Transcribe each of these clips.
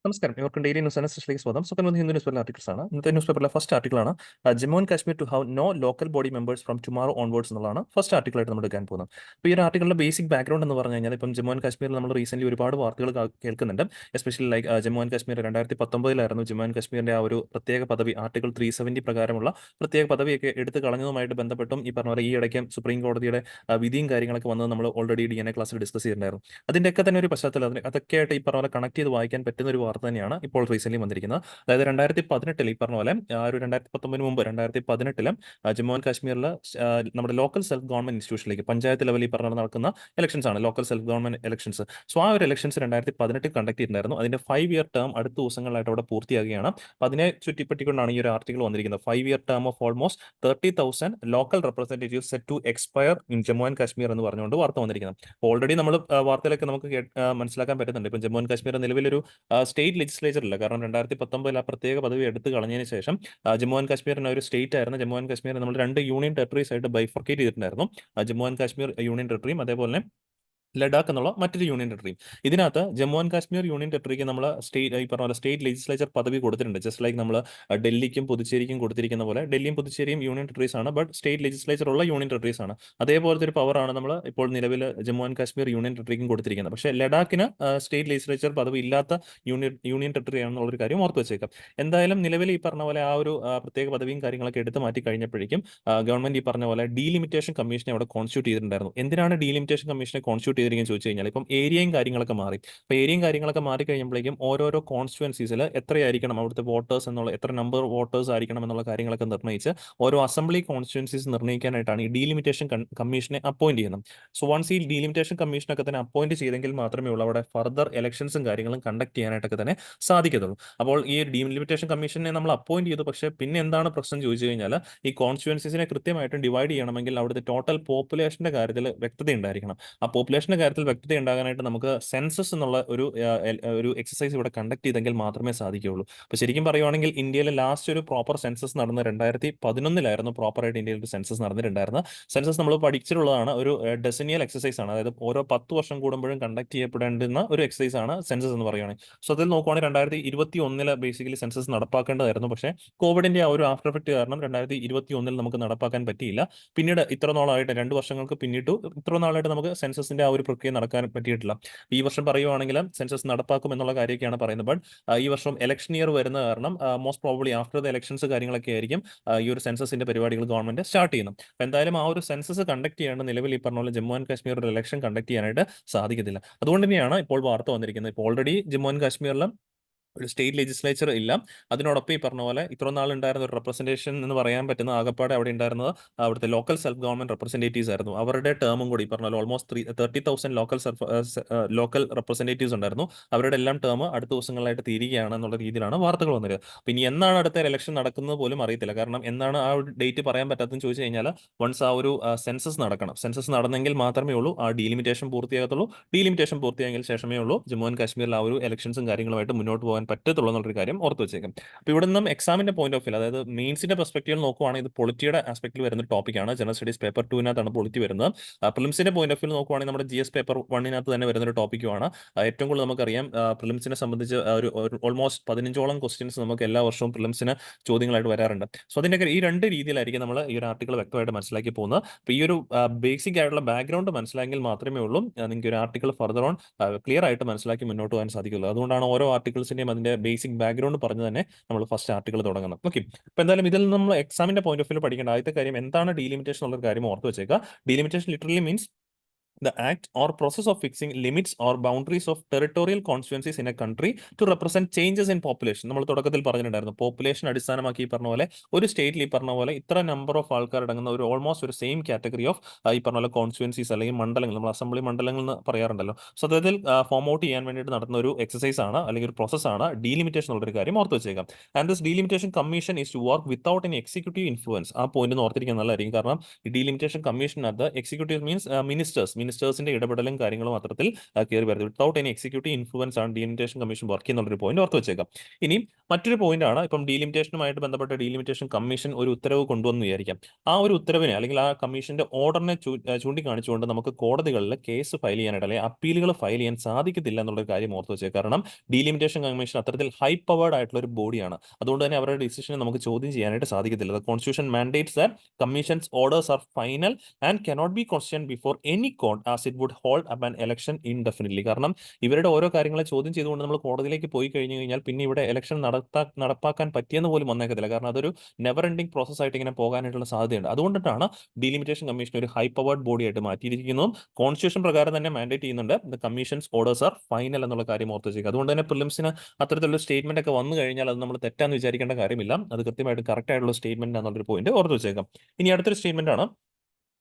നമസ്കാരം. ഇവർക്ക് daily news അനാലിസിസിലേക്ക് സ്വാഗതം. സുഖം ഹിന്ദു ന്യൂസ് പേപ്പറിലെ ആർട്ടിക്കിൾസാണ്. ഇന്നത്തെ ന്യൂസ് പേപ്പറിലെ ഫസ്റ്റ് ആർട്ടിക്കിളാണ് Jammu and Kashmir to have no local body members from tomorrow onwards എന്നുള്ളതാണ് ഫസ്റ്റ് ആർട്ടിക്കിളായിട്ട് നമ്മൾ എടുക്കാൻ പോകുന്നത്. അപ്പോൾ ഈ ഒരു ആർട്ടിക്കിളിന്റെ ബേസിക് ബാക്ക്ഗ്രൗണ്ട് എന്ന് പറഞ്ഞു കഴിഞ്ഞാൽ ഇപ്പം ജമ്മു ആൻഡ് കാശ്മീരിൽ നമ്മൾ റീസെന്റ് ഒരുപാട് വാർത്തകൾ കേൾക്കുന്നുണ്ട്. Especially like Jammu and Kashmir 2019 Jammu and കാശ്മീരിന്റെ ആ ഒരു പ്രത്യേക പദവി ആർട്ടിക്കിൾ 370 പ്രകാരമുള്ള പ്രത്യേക പദവിയൊക്കെ എടുത്ത് കളഞ്ഞതുമായിട്ട് ബന്ധപ്പെട്ടും ഈ പറഞ്ഞ പോലെ ഈ ഇടയ്ക്ക് സുപ്രീം കോടതിയുടെ വിധിയും കാര്യങ്ങളൊക്കെ വന്നത് നമ്മൾ ഓൾറെഡി DNA ക്ലാസ്സിൽ ഡിസ്കസ് ചെയ്തിട്ടുണ്ടായിരുന്നു. അതിൻ്റെയൊക്കെ തന്നെ ഒരു പശ്ചാത്തലം അതൊക്കെ ആയിട്ട് ഈ പറഞ്ഞ പോലെ കണക്ട് ചെയ്ത് വായിക്കാൻ പറ്റുന്ന ഒരു വാർത്ത തന്നെയാണ് ഇപ്പോൾ റീസെന്റ് വന്നിരിക്കുന്നത്. അതായത് 2018 ഈ പറഞ്ഞ പോലെ ആ ഒരു 2019 മുമ്പ് 2018 ജമ്മു ആൻഡ് കാശ്മീരിൽ നമ്മുടെ ലോക്കൽ സെൽഫ് ഗവൺമെന്റ് ഇൻസ്റ്റിറ്റ്യൂഷനിലേക്ക് പഞ്ചായത്ത് ലെവലിൽ ഈ പറഞ്ഞ നടക്കുന്ന ഇലക്ഷൻസ് ആണ് local self government elections. So ആ ഒരു ഇലക്ഷൻസ് 2018 കണ്ടക്ട് ചെയ്തിട്ടുണ്ടായിരുന്നു. അതിന്റെ 5-year ടേം അടുത്ത ദിവസങ്ങളായിട്ട് അവിടെ പൂർത്തിയാകുകയാണ്. അപ്പൊ അതിനെ ചുറ്റിപ്പറ്റിക്കൊണ്ടാണ് ഈ ഒരു ആർട്ടിക്കിൾ വന്നിരിക്കുന്നത്. 5-year term of almost 30,000 local representative set to expire in Jammu and Kashmir എന്ന് പറഞ്ഞുകൊണ്ട് വാർത്ത വന്നിരിക്കുന്നത്. ഓൾറെഡി നമ്മൾ വാർത്തയിലൊക്കെ നമുക്ക് മനസ്സിലാക്കാൻ പറ്റുന്നുണ്ട്. ഇപ്പം ജമ്മു ആൻഡ് കാശ്മീർ നിലവിലൊരു സ്റ്റേറ്റ് ലെജിസ്ലേച്ചർ ഇല്ല. കാരണം 2019 ആ പ്രത്യേക പദവി എടുത്തു കളഞ്ഞതിന് ശേഷം ജമ്മു ആൻഡ് കാശ്മീരിന് ഒരു സ്റ്റേറ്റ് ആയിരുന്നു. ജമ്മു ആൻഡ് കാശ്മീർ നമ്മൾ 2 യൂണിയൻ ടെറിട്ടറീസ് ആയിട്ട് ബൈഫർക്കേറ്റ് ചെയ്തിട്ടുണ്ടായിരുന്നു. ജമ്മു ആൻഡ് കാശ്മീർ യൂണിയൻ ടെറിട്ടറിയും അതേപോലെ ലഡാക്ക് എന്നുള്ള മറ്റൊരു യൂണിയൻ ടെറിട്ടറിയും. ഇതിനകത്ത് ജമ്മു ആൻഡ് കാശ്മീർ യൂണിയൻ ടെറിട്ടറിക്ക് നമ്മൾ ഈ പറഞ്ഞ പോലെ സ്റ്റേറ്റ് ലെജിസ്ലേച്ചർ പദവി കൊടുത്തിട്ടുണ്ട്. ജസ്റ്റ് ലൈക്ക് നമ്മൾ ഡൽഹിക്കും പുതുച്ചേരിക്കും കൊടുത്തിരിക്കുന്ന പോലെ ഡൽഹിയും പുതുച്ചേരിയും യൂണിയൻ ടെറിട്ടറീസ് ആണ്, ബട്ട് സ്റ്റേറ്റ് ലെജിസ്ലേച്ചർ ഉള്ള യൂണിയൻ ടെറിട്ടറീസ് ആണ്. അതേപോലത്തെ ഒരു പവറാണ് നമ്മൾ ഇപ്പോൾ നിലവിൽ ജമ്മു ആൻഡ് കാശ്മീർ യൂണിയൻ ടെറിട്ടറിക്കും കൊടുത്തിരിക്കുന്നത്. പക്ഷേ ലഡാക്കിന് സ്റ്റേറ്റ് ലെജിസ്ലേച്ചർ പദവി ഇല്ലാത്ത യൂണിയൻ ടെറിട്ടറി ആണെന്നുള്ളൊരു കാര്യം ഓർത്ത് വെച്ചേക്കാം. എന്തായാലും നിലവിൽ ഈ പറഞ്ഞ പോലെ ആ ഒരു പ്രത്യേക പദവിയും കാര്യങ്ങളൊക്കെ എടുത്ത് മാറ്റി കഴിഞ്ഞപ്പോഴേക്കും ഗവൺമെന്റ് ഈ പറഞ്ഞ പോലെ ഡീലിമിറ്റേഷൻ കമ്മീഷനെ അവിടെ കോൺസ്റ്റിറ്റ്യൂട്ട് ചെയ്തിട്ടുണ്ടായിരുന്നു. എന്തിനാണ് ഡീലിമിറ്റേഷൻ കമ്മീഷനെ കോൺസ്റ്റിറ്റ്യൂട്ട് ചെയ്തിരിക്കുന്നത് ചോദിച്ചു കഴിഞ്ഞാൽ ഇപ്പം ഏരിയയും കാര്യങ്ങളൊക്കെ മാറി. അപ്പോൾ ഏരിയയും കാര്യങ്ങളൊക്കെ മാറി കഴിയുമ്പോഴേക്കും ഓരോരോ കോൺസ്റ്റിറ്റ്യുവൻസീസിൽ എത്രയായിരിക്കണം അവിടുത്തെ വോട്ടേഴ്സ് എന്നുള്ള എത്ര നമ്പർ വോട്ടേഴ്സ് ആയിരിക്കണം എന്നുള്ള കാര്യങ്ങളൊക്കെ നിർണ്ണയിച്ച് ഓരോ അസംബ്ലി കോൺസ്റ്റിറ്റ്യുവൻസീസ് നിർണ്ണയിക്കാനായിട്ടാണ് ഈ ഡീലിമിറ്റേഷൻ കമ്മീഷനെ അപ്പോയിന്റ് ചെയ്യുന്നത്. സോ വൺസ് ഈ ഡീലിമിറ്റേഷൻ കമ്മീഷനൊക്കെ തന്നെ അപ്പോയിന്റ് ചെയ്തെങ്കിൽ മാത്രമേ ഉള്ളൂ അവിടെ ഫർദർ ഇലക്ഷൻസും കാര്യങ്ങളും കണ്ടക്ട് ചെയ്യാനായിട്ടൊക്കെ തന്നെ സാധിക്കത്തുള്ളൂ. അപ്പോൾ ഈ ഡീലിമിറ്റേഷൻ കമ്മീഷനെ നമ്മൾ അപ്പോയിന്റ് ചെയ്തു. പക്ഷേ പിന്നെ എന്താണ് പ്രശ്നം ചോദിച്ചു കഴിഞ്ഞാൽ ഈ കോൺസ്റ്റിറ്റ്യുവൻസീസിനെ കൃത്യമായിട്ടും ഡിവൈഡ് ചെയ്യണമെങ്കിൽ അവിടുത്തെ ടോട്ടൽ പോപ്പുലേഷന്റെ കാര്യത്തിൽ വ്യക്തത ഉണ്ടായിരിക്കണം. ആ പോപ്പുലേഷന്റെ കാര്യത്തിൽ വ്യക്തത ഉണ്ടാകാനായിട്ട് നമുക്ക് സെൻസസ് എന്നുള്ള ഒരു എക്സസൈസ് ഇവിടെ കണ്ടക്ട് ചെയ്തെങ്കിൽ മാത്രമേ സാധിക്കുകയുള്ളൂ. അപ്പോൾ ശരിക്കും പറയുവാണെങ്കിൽ ഇന്ത്യയിലെ ലാസ്റ്റ് ഒരു പ്രോപ്പർ സെൻസസ് നടന്നത് 2011 പ്രോപ്പറായിട്ട് ഇന്ത്യയിൽ ഒരു സെൻസസ് നടന്നിട്ടുണ്ടായിരുന്നത്. സെൻസസ് നമ്മൾ പഠിച്ചിട്ടുള്ളതാണ്. ഒരു ഡെസിനിയൽ എക്സസൈസ് ആണ്. അതായത് ഓരോ 10 വർഷം കൂടുമ്പോഴും കണ്ടക്ട് ചെയ്യപ്പെടേണ്ടുന്ന ഒരു എക്സസൈസ് ആണ് സെൻസസ് എന്ന് പറയുകയാണെങ്കിൽ. സോ അതിൽ നോക്കുവാണെങ്കിൽ 2021 ബേസിക്കലി സെൻസസ് നടപ്പാക്കേണ്ടതായിരുന്നു. പക്ഷേ കോവിഡിന്റെ ആ ഒരു ആഫ്റ്റർ എഫക്ട് കാരണം 2021 നമുക്ക് നടപ്പാക്കാൻ പറ്റിയില്ല. പിന്നീട് ഇത്ര നാളായിട്ട് 2 വർഷങ്ങൾക്ക് പിന്നിട്ടു ഇത്ര നാളായിട്ട് നമുക്ക് സെൻസസിന്റെ ആ ഒരു പ്രക്രിയ നടക്കാൻ പറ്റിയിട്ടില്ല. ഈ വർഷം പറയുവാണെങ്കിൽ സെൻസസ് നടപ്പാക്കും എന്നുള്ള കാര്യമൊക്കെയാണ് പറയുന്നത്. ബട്ട് ഈ വർഷം ഇലക്ഷൻ ഇയർ വരുന്ന കാരണം most probably after the elections കാര്യങ്ങളൊക്കെ ആയിരിക്കും ഈ ഒരു സെൻസസിന്റെ പരിപാടികൾ ഗവൺമെന്റ് സ്റ്റാർട്ട് ചെയ്യുന്നത്. അപ്പോൾ എന്തായാലും ആ ഒരു സെൻസസ് കണ്ടക്ട് ചെയ്യാണ്ട് നിലവിൽ ഈ പറഞ്ഞ പോലെ ജമ്മു ആൻഡ് കാശ്മീർ ഒരു ഇലക്ഷൻ കണ്ടക്ട് ചെയ്യാനായിട്ട് സാധിക്കത്തില്ല. അതുകൊണ്ട് തന്നെയാണ് ഇപ്പോൾ വാർത്ത വന്നിരിക്കുന്നത്. ഇപ്പോൾ ഓൾറെഡി ജമ്മു ആൻഡ് കാശ്മീരിൽ ഒരു സ്റ്റേറ്റ് ലെജിസ്ലേച്ചർ ഇല്ല. അതിനോടൊപ്പം ഈ പറഞ്ഞ പോലെ ഇത്ര നാൾ ഉണ്ടായിരുന്ന ഒരു റെപ്രസെന്റേഷൻ എന്ന് പറയാൻ പറ്റുന്ന ആകപ്പാടെ അവിടെ ഉണ്ടായിരുന്നത് അവിടുത്തെ ലോക്കൽ സെൽഫ് ഗവൺമെന്റ് റെപ്രസെന്റേറ്റീവ്സ് ആയിരുന്നു. അവരുടെ ടേമും കൂടി ഈ പറഞ്ഞ പോലെ ഓൾമോസ്റ്റ് 30,000 ലോക്കൽ റെപ്രസെന്റേറ്റീവ്സ് ഉണ്ടായിരുന്നു. അവരുടെ എല്ലാം ടേം അടുത്ത ദിവസങ്ങളായിട്ട് തീരുകയാണ് എന്നുള്ള രീതിയിലാണ് വാർത്തകൾ വന്നത്. പിന്നെ എന്നാണ് അടുത്ത ഇലക്ഷൻ നടക്കുന്നത് പോലും അറിയത്തില്ല. കാരണം എന്നാണ് ആ ഒരു ഡേറ്റ് പറയാൻ പറ്റാത്തതെന്ന് ചോദിച്ചു കഴിഞ്ഞാൽ വൺസ് ആ ഒരു സെൻസസ് നടക്കണം. സെൻസസ് നടന്നെങ്കിൽ മാത്രമേ ഉള്ളൂ ആ ഡീലിമിറ്റേഷൻ പൂർത്തിയാകത്തുള്ളൂ. ഡീലിമിറ്റേഷൻ പൂർത്തിയായെങ്കിൽ ശേഷമേ ഉള്ളൂ ജമ്മു ആൻഡ് കാശ്മീരിൽ ആ ഒരു ഇലക്ഷൻസും കാര്യങ്ങളുമായിട്ട് മുന്നോട്ട് പോകാൻ പറ്റത്തുള്ളൂ എന്നുള്ളൊരു കാര്യം ഓർത്ത് വെച്ചേക്കും. അപ്പോൾ ഇവിടെ നിന്നും എക്സാമിന്റെ പോയിന്റ് ഓഫ് വ്യൂ, അതായത് മെയിൻസിന്റെ പെർസ്പെക്റ്റീവിൽ നോക്കുവാണെങ്കിൽ ഇത് പൊളിറ്റിയുടെ ആസ്പെക്റ്റിൽ വരുന്ന ഒരു ടോപ്പിക്കാണ്. ജനറൽ സ്റ്റഡീസ് പേപ്പർ 2 പൊളിറ്റി വരുന്നത്. പ്രിലിംസിന്റെ പോയിന്റ് ഓഫ് വ്യൂ നോക്കുവാണെങ്കിൽ നമ്മുടെ GS പേപ്പർ 1 തന്നെ വരുന്ന ഒരു ടോപ്പിക്കുമാണ്. ഏറ്റവും കൂടുതൽ നമുക്കറിയാം പ്രിലിംസിനെ സംബന്ധിച്ച് ഒരു ഓൾമോസ്റ്റ് 15ഓളം ക്വസ്റ്റ്യൻസ് നമുക്ക് എല്ലാ വർഷവും പ്രിലിംസിന് ചോദ്യങ്ങളായിട്ട് വരാറുണ്ട്. സോ അതിന്റെ ഈ 2 രീതിയിലായിരിക്കും നമ്മൾ ഈ ഒരു ആർട്ടിക്കിൾ വ്യക്തമായിട്ട് മനസ്സിലാക്കി പോകുന്നത്. അപ്പോൾ ഈ ഒരു ബേസിക് ആയിട്ടുള്ള ബാക്ക്ഗ്രൗണ്ട് മനസ്സിലാക്കിയെങ്കിൽ മാത്രമേ ഉള്ളൂ നിങ്ങൾക്ക് ഒരു ആർട്ടിക്കിൾ ഫർദർ ഓൺ ക്ലിയർ ആയിട്ട് മനസ്സിലാക്കി മുന്നോട്ട് പോകാൻ സാധിക്കുള്ളൂ. അതുകൊണ്ടാണ് ഓരോ ആർട്ടിക്കിൾസിന്റെയും അതിന്റെ ബേസിക് ബാക്ക്ഗ്രൗണ്ട് പറഞ്ഞു തന്നെ നമ്മൾ ഫസ്റ്റ് ആർട്ടിക്കിൾ തുടങ്ങുന്നത്. ഓക്കെ, അപ്പോൾ എന്തായാലും ഇതിൽ നിന്ന് നമ്മൾ എക്സാമിന്റെ പോയിന്റ് ഓഫ് വ്യൂ പഠിക്കേണ്ട ആദ്യത്തെ കാര്യം എന്താണ് ഡീലിമിറ്റേഷൻ എന്നുള്ള കാര്യം ഓർത്ത് വെച്ചേക്കുക. Delimitation literally means the act or process of fixing limits or boundaries of territorial constituencies in a country to represent changes in population. നമ്മൾ തുടക്കത്തിൽ പറഞ്ഞിട്ടുണ്ടായിരുന്നു പോപ്പുലേഷൻ അടിസ്ഥാനമാക്കി ഈ പറഞ്ഞ പോലെ ഒരു സ്റ്റേറ്റിൽ ഈ പറഞ്ഞ പോലെ ഇത്ര നമ്പർ ഓഫ് ആൾക്കാർ അടങ്ങുന്ന ഒരു ഓൾമോസ്റ്റ് ഒരു സെയിം കാറ്റഗറി ഓഫ് ഈ പറഞ്ഞ പോലെ കോൺസ്റ്റിറ്റ്യുവൻസീസ് അല്ലെങ്കിൽ മണ്ഡലങ്ങൾ, നമ്മൾ അസംബ്ലി മണ്ഡലങ്ങൾ എന്ന് പറയാറുണ്ടല്ലോ. സോ അതിൽ ഫോം ഔട്ട് ചെയ്യാൻ വേണ്ടിയിട്ട് നടത്തുന്ന ഒരു എക്സസൈസ് ആണ് അല്ലെങ്കിൽ ഒരു പ്രോസസ്സാണ് ഡീലിമിറ്റേഷൻ എന്നുള്ളൊരു കാര്യം ഓർത്ത് വെച്ചേക്കാം. And this delimitation commission is to work without any executive influence. ആ പോയിന്റ് ഓർത്തിരിക്കാൻ നല്ലതായിരിക്കും. കാരണം ഈ ഡീലിമിറ്റേഷൻ കമ്മീഷനകത്ത് എക്സിക്യൂട്ടീവ് മീൻസ് മിനിസ്റ്റേഴ്സിന്റെ ഇടപെടലും കാര്യങ്ങളും അത്തരത്തിൽ കയറി വരുന്നത്. വിത്തൗട്ട് എനി എക്സിക്യൂട്ടീവ് ഇൻഫ്ലുവൻസ് ആണ് ഡീലിമിറ്റേഷൻ കമ്മീഷൻ വർക്ക് ചെയ്യുന്നുള്ളൊരു പോയിന്റ് ഓർത്ത് വെച്ചേക്കാം. ഇനി മറ്റൊരു പോയിന്റ് ആണ്, ഇപ്പം ഡീലിമിറ്റേഷനുമായിട്ട് ബന്ധപ്പെട്ട ഡീലിമിറ്റേഷൻ കമ്മീഷൻ ഒരു ഉത്തരവ് കൊണ്ടുവന്ന് വിചാരിക്കാം. ആ ഒരു ഉത്തരവിനെ അല്ലെങ്കിൽ ആ കമ്മീഷന്റെ ഓർഡറിനെ ചൂണ്ടിക്കാണിച്ചുകൊണ്ട് നമുക്ക് കോടതികളിൽ കേസ് ഫയൽ ചെയ്യാനായിട്ട് അല്ലെങ്കിൽ അപ്പീലുകൾ ഫയൽ ചെയ്യാൻ സാധിക്കത്തില്ല എന്നുള്ള കാര്യം ഓർത്ത് വെച്ചേക്കാം. കാരണം ഡീലിമിറ്റേഷൻ കമ്മീഷൻ അത്തരത്തിൽ ഹൈ പവേർഡ് ആയിട്ടുള്ള ഒരു ബോഡിയാണ്. അതുകൊണ്ട് തന്നെ അവരുടെ ഡിസിഷനെ നമുക്ക് ചോദ്യം ചെയ്യാനായിട്ട് സാധിക്കത്തില്ല. The constitution mandates that commissions orders are final and cannot be question before any court as it would hold up an election indefinitely. കാരണം ഇവരുടെ ഓരോ കാര്യങ്ങളെ ചോദ്യം ചെയ്തുകൊണ്ട് നമ്മൾ കോടതിയിലേക്ക് പോയി കഴിഞ്ഞു കഴിഞ്ഞാൽ പിന്നെ ഇവിടെ ഇലക്ഷൻ നടപ്പാക്കാൻ പറ്റിയെന്ന് പോലും വന്നേക്കത്തില്ല. കാരണം അതൊരു നെവർ എൻഡിങ് പ്രോസസ് ആയിട്ട് ഇങ്ങനെ പോകാനായിട്ടുള്ള സാധ്യതയുണ്ട്. അതുകൊണ്ടിട്ടാണ് ഡീലിമിറ്റേഷൻ കമ്മീഷൻ ഒരു ഹൈ പവേർഡ് ബോഡി ആയിട്ട് മാറ്റിയിരിക്കുന്നതും കോൺസ്റ്റിറ്റ്യൂഷൻ പ്രകാരം തന്നെ മാൻഡേറ്റ് ചെയ്യുന്നുണ്ട് the commissions orders are final എന്നുള്ള കാര്യം ഓർത്ത് വെച്ചേക്കുക. അതുകൊണ്ട് തന്നെ പ്രിലിംസിന് അത്തരത്തിലുള്ള സ്റ്റേറ്റ്മെന്റ് ഒക്കെ വന്നു കഴിഞ്ഞാൽ അത് നമ്മൾ തെറ്റാന്ന് വിചാരിക്കേണ്ട കാര്യമില്ല. അത് കൃത്യമായിട്ട് കറക്റ്റ് ആയിട്ടുള്ള സ്റ്റേറ്റ്മെന്റ് എന്നുള്ളൊരു പോയിന്റ് ഓർത്ത് വെച്ചേക്കാം. ഇനി അടുത്തൊരു സ്റ്റേറ്റ്മെന്റ് ആണ്,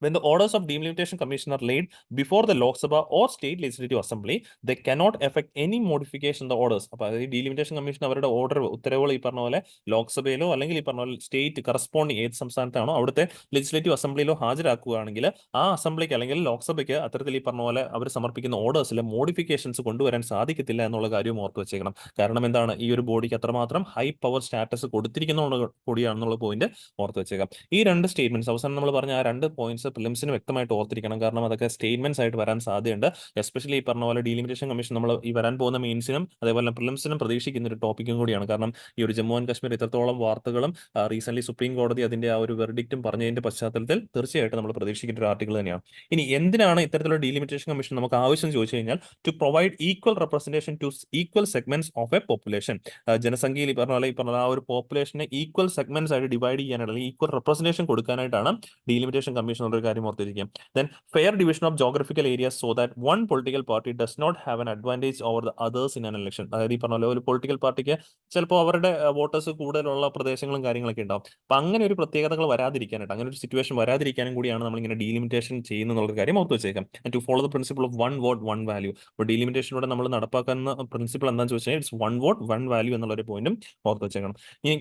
when the orders of delimitation commission are laid before the Lok Sabha or state legislative assembly, they cannot affect any modification in the orders. അപ്പോൾ അതായത് ഡീലിമിറ്റേഷൻ കമ്മീഷൻ അവരുടെ ഓർഡർ ഉത്തരവുകൾ ഈ പറഞ്ഞ പോലെ ലോക്സഭയിലോ അല്ലെങ്കിൽ ഈ പറഞ്ഞ പോലെ സ്റ്റേറ്റ് കറസ്പോണ്ടിങ് ഏത് സംസ്ഥാനത്താണോ അവിടുത്തെ ലെജിസ്ലേറ്റീവ് അസംബ്ലിയിലോ ഹാജരാക്കുകയാണെങ്കിൽ ആ അസംബ്ലിക്ക് അല്ലെങ്കിൽ ലോക്സഭയ്ക്ക് അത്തരത്തിൽ ഈ പറഞ്ഞ പോലെ അവർ സമർപ്പിക്കുന്ന ഓർഡേഴ്സിലെ മോഡിഫിക്കേഷൻസ് കൊണ്ടുവരാൻ സാധിക്കത്തില്ല എന്നുള്ള കാര്യവും ഓർത്ത് വെച്ചേക്കണം. കാരണം എന്താണ്, ഈ ഒരു ബോഡിക്ക് അത്രമാത്രം ഹൈ പവർ സ്റ്റാറ്റസ് കൊടുത്തിരിക്കുന്ന കൂടിയാണെന്നുള്ള പോയിന്റ് ഓർത്ത് വെച്ചേക്കാം. ഈ രണ്ട് സ്റ്റേറ്റ്മെന്റ്സ് അവസാനം നമ്മൾ പറഞ്ഞ ആ രണ്ട് പോയിന്റ്സ് പ്രിലിംസിന് വ്യക്തമായിട്ട് ഓർത്തിരിക്കണം. കാരണം അതൊക്കെ സ്റ്റേറ്റ്മെന്റ്സ് ആയിട്ട് വരാൻ സാധ്യതയുണ്ട്. എസ്പെഷ്യലി ഈ പറഞ്ഞ പോലെ ഡീലിമിറ്റേഷൻ കമ്മീഷൻ നമ്മൾ ഈ വരാൻ പോകുന്ന മെയിൻസിനും അതേപോലെ പ്രിലിംസിനും പ്രതീക്ഷിക്കുന്ന ഒരു ടോപ്പിക്കും കൂടിയാണ്. കാരണം ഈ ഒരു ജമ്മു ആൻഡ് കാശ്മീർ ഇത്രത്തോളം വാർത്തകളും റീസെന്റ് സുപ്രീം കോടതി അതിന്റെ ആ ഒരു വെർഡിക്റ്റും പറഞ്ഞതിന്റെ പശ്ചാത്തലത്തിൽ തീർച്ചയായിട്ടും നമ്മൾ പ്രതീക്ഷിക്കുന്ന ഒരു ആർട്ടിക്കിൾ തന്നെയാണ്. ഇനി എന്തിനാണ് ഇത്തരത്തിലുള്ള ഡീലിമിറ്റേഷൻ കമ്മീഷൻ നമുക്ക് ആവശ്യം ചോദിച്ചു കഴിഞ്ഞാൽ to provide equal representation to equal segments of a population. ജനസംഖ്യയിൽ ഈ പറഞ്ഞ ആ ഒരു പോപ്പുലേഷനെ ഈക്വൽ സെഗ്മെന്റ്സ് ആയിട്ട് ഡിവൈഡ് ചെയ്യാനായിട്ട് അല്ലെങ്കിൽ ഈക്വൽ റെപ്രസെന്റേഷൻ കൊടുക്കാനായിട്ടാണ് ഡീലിമിറ്റേഷൻ കമ്മീഷൻ ഒരു കാര്യം ഓർത്തിരിക്കും. Then fair division of geographical areas so that one political party does not have an advantage over the others in an election. അതായത് ഈ പറഞ്ഞ പോലെ ഒരു പൊളിറ്റിക്കൽ പാർട്ടിക്ക് ചിലപ്പോൾ അവരുടെ വോട്ടേഴ്സ് കൂടുതലുള്ള പ്രദേശങ്ങളും കാര്യങ്ങളൊക്കെ ഉണ്ടാവും. അപ്പൊ അങ്ങനെ ഒരു പ്രത്യേകതകൾ വരാതിരിക്കാനായിട്ട്, അങ്ങനെ ഒരു സിറ്റുവേഷൻ വരാതിരിക്കാനും കൂടിയാണ് നമ്മൾ ഇങ്ങനെ ഡീലിമിറ്റേഷൻ ചെയ്യുന്ന എന്നുള്ള കാര്യം ഓർത്ത് വെച്ചേക്കാം. To follow the principle of one vote one value. അപ്പോൾ ഡീലിമിറ്റേഷനോടെ നമ്മൾ നടപ്പാക്കുന്ന പ്രിൻസിപ്പിൾ എന്താണെന്ന് ചോദിച്ചാൽ it's one vote one value എന്നുള്ള ഒരു പോയിന്റും ഓർത്ത് വെച്ചേക്കണം. ഇനി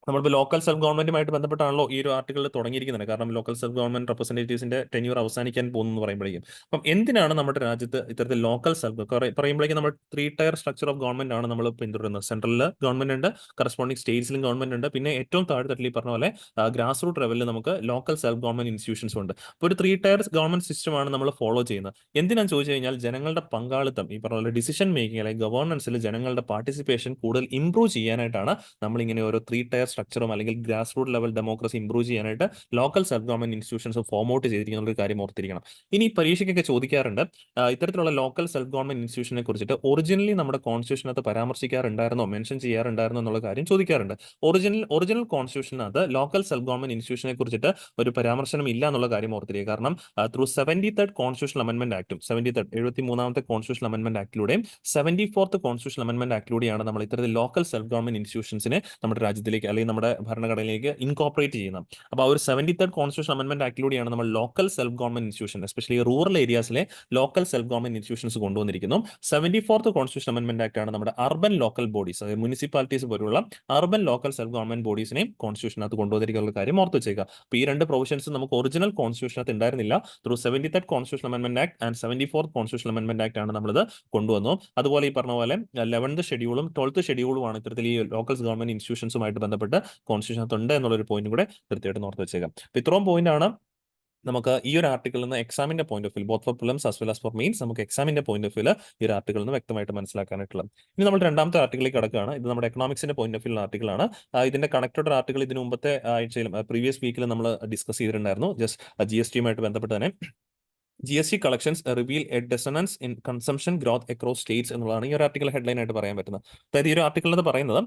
നമ്മളിപ്പോൾ ലോക്കൽ സെൽഫ് ഗവൺമെന്റുമായിട്ട് ബന്ധപ്പെട്ടാണല്ലോ ഈ ഒരു ആർട്ടിക്കിൾ തുടങ്ങിയിരിക്കുന്നത്. കാരണം ലോക്കൽ സെൽഫ് ഗവൺമെന്റ് റെപ്രസെന്റേറ്റീവ്സിന്റെ ടെന്യൂർ അവസാനിക്കാൻ പോകുന്നു എന്ന് പറയുമ്പോഴേക്കും അപ്പം എന്തിനാണ് നമ്മുടെ രാജ്യത്ത് ഇത്തരത്തിൽ ലോക്കൽ സെൽഫ് പറയുമ്പോഴേക്കും നമ്മൾ 3 ടയർ സ്ട്രക്ചർ ഓഫ് ഗവൺമെന്റ് ആണ് നമ്മൾ പിന്തുടരുന്നത്. സെൻട്രലിൽ ഗവൺമെന്റ് ഉണ്ട്, കറസ്പോണ്ടിങ് സ്റ്റേറ്റ്സിലും ഗവൺമെന്റ് ഉണ്ട്, പിന്നെ ഏറ്റവും താഴെത്തട്ടിൽ ഈ പറഞ്ഞ പോലെ ഗ്രാസ് റൂട്ട് ലെവലിൽ നമുക്ക് ലോക്കൽ സെൽഫ് ഗവൺമെന്റ് ഇൻസ്റ്റിറ്റ്യൂഷൻസ് ഉണ്ട്. അപ്പോൾ ഒരു 3 ടയർ ഗവൺമെന്റ് സിസ്റ്റമാണ് നമ്മൾ ഫോളോ ചെയ്യുന്നത്. എന്തിനാന്ന് ചോദിച്ചു കഴിഞ്ഞാൽ ജനങ്ങളുടെ പങ്കാളിത്തം ഈ പറഞ്ഞ പോലെ ഡിസിഷൻ മേക്കിംഗ് അല്ലെങ്കിൽ ഗവേണൻസിൽ ജനങ്ങളുടെ പാർട്ടിസിപ്പേഷൻ കൂടുതൽ ഇംപ്രൂവ് ചെയ്യാനായിട്ടാണ് നമ്മളിങ്ങനെ ഓരോ 3 ടയർ സ്ട്രക്ചറും അല്ലെങ്കിൽ grass root level democracy improve ചെയ്യാനായിട്ട് local self government institutions form out ചെയ്തിരിക്കുന്ന ഒരു കാര്യം ഓർത്തിരിക്കണം. ഇനി പരീക്ഷയ്ക്കൊക്കെ ചോദിക്കാറുണ്ട് ഇത്തരത്തിലുള്ള ലോക്കൽ സെൽഫ് ഗവൺമെന്റ് ഇൻസ്റ്റിറ്റ്യൂഷനെ കുറിച്ചിട്ട് ഒറിജിനലി നമ്മുടെ കോൺസ്റ്റിറ്റ്യൂഷനകത്ത് പരാമർശിക്കാറുണ്ടായിരുന്നോ, മെൻഷൻ ചെയ്യാറുണ്ടായിരുന്നോ എന്നുള്ള കാര്യം ചോദിക്കാറുണ്ട്. ഒറിജിനൽ കോൺസ്റ്റിറ്റ്യൂഷനകത്ത് ലോക്കൽ സെൽഫ് ഗവൺമെന്റ് ഇൻസ്റ്റിറ്റ്യൂഷനെ കുറിച്ചിട്ട് ഒരു പരാമർശനം ഇല്ല എന്നുള്ള കാര്യം ഓർത്തിരിക്കുക. കാരണം ത്രൂ 73rd കോൺസ്റ്റിറ്റ്യൂഷണൽ അമെന്റ്മെന്റ് ആക്ടും 73rd കോൺസ്റ്റിറ്റ്യൂഷണൽ അമെന്റ്മെന്റ് ആക്ടിലൂടെയും 74th കോൺസ്റ്റിറ്റ്യൂഷണൽ അമെന്റ്മെന്റ് ആക്ടിലൂടെയാണ് നമ്മൾ ഇത്തരത്തിൽ ലോക്കൽ സെൽഫ് ഗവൺമെന്റ് ഇൻസ്റ്റിറ്റ്യൂഷൻസിനെ നമ്മുടെ രാജ്യത്തിലേക്ക് അല്ലെങ്കിൽ നമ്മുടെ ഭരണഘടനയിലേക്ക് ഇൻകോപ്പറേറ്റ് ചെയ്യുന്നത്. അപ്പോൾ ആ ഒരു 73rd കോൺസ്റ്റിറ്റ്യൂഷൻ അമെന്റ്മെന്റ് ആക്ടിലൂടെയാണ് നമ്മൾ local self government institution especially rural ഏരിയാസിലെ ലോക്കൽ സെൽഫ് ഗവൺമെന്റ് ഇൻസ്റ്റിറ്റ്യൂഷൻസ് കൊണ്ടുവന്നിരിക്കുന്നു. 74th കോൺസ്റ്റിറ്റ്യൂഷൻ അമെന്റ്മെന്റ് ആക്ട് ആണ് നമ്മുടെ അർബൻ ലോക്കൽ ബോഡീസ് അതായത് മുനിസിപ്പാലിറ്റീസ് പോലുള്ള അർബൻ ലോക്കൽ സെൽഫ് ഗവൺമെന്റ് ബോഡീസിനെയും കോൺസ്റ്റിറ്റ്യൂഷനകത്ത് കൊണ്ടുവന്നിരിക്കുന്ന കാര്യം ഓർത്ത് വെച്ചേക്കുക. അപ്പോൾ ഈ രണ്ട് പ്രൊവിഷൻസ് നമുക്ക് ഒറിജിനൽ കോൺസ്റ്റിറ്റ്യൂഷനകത്ത് ഉണ്ടായിരുന്നില്ല. Through 73rd constitution amendment act and 74th constitution amendment act ആണ് നമ്മളിത് കൊണ്ടുവന്നു. അതുപോലെ ഈ പറഞ്ഞ പോലെ 11th ഷെഡ്യൂളും 12th ഷെഡ്യൂളുമാണ് ഇത്തരത്തിൽ ഈ ലോക്കൽ ഗവൺമെന്റ് ഇൻസ്റ്റിറ്റ്യൂഷൻസുമായിട്ട് ബന്ധപ്പെട്ട് കോൺസ്റ്റിറ്റ്യൂഷനകത്തുണ്ട് എന്നുള്ളൊരു പോയിന്റ് കൂടെ കൃത്യമായിട്ട് ഓർത്ത് വെച്ചേക്കാം. അപ്പോൾ ഇത്രയും പോയിന്റ് ആണ് നമുക്ക് ഈ ഒരു ആർട്ടിക്കിളിൽ നിന്ന് എക്സാമിന്റെ point of view both for prelims as well as for mains നമുക്ക് എക്സാമിന്റെ പോയിന്റ് ഓഫ് വ്യൂ ഈ ഒരു ആർട്ടിക്കിളിൽ നിന്ന് വ്യക്തമായിട്ട് മനസ്സിലാക്കാനായിട്ടുള്ളത്. ഇനി നമ്മൾ രണ്ടാമത്തെ ആർട്ടിക്കിലേക്ക് കടക്കുകയാണ്. ഇത് നമ്മുടെ എക്കണോമിക്സിന്റെ പോയിന്റ് ഓഫ് വ്യൂ ആർട്ടിക്കിൾ ആണ്. ഇതിന്റെ കണക്റ്റഡ് ആർട്ടിക്കിൾ ഇതിന് മുമ്പത്തെ ആഴ്ചയിലും പ്രീവിയസ് വീക്കിൽ നമ്മൾ ഡിസ്കസ് ചെയ്തിട്ടുണ്ടായിരുന്നു. ജസ്റ്റ് GST ആയിട്ട് ബന്ധപ്പെട്ട് തന്നെ GST collections reveal A dissonance in consumption growth across States എന്നുള്ളതാണ് ഈ ഒരു ആർട്ടിക്കൽ ഹെഡ്ലൈൻ ആയിട്ട് പറയാൻ പറ്റുന്നത്. അതായത് ഈ ഒരു ആർട്ടിക്കിളിൽ പറയുന്നത്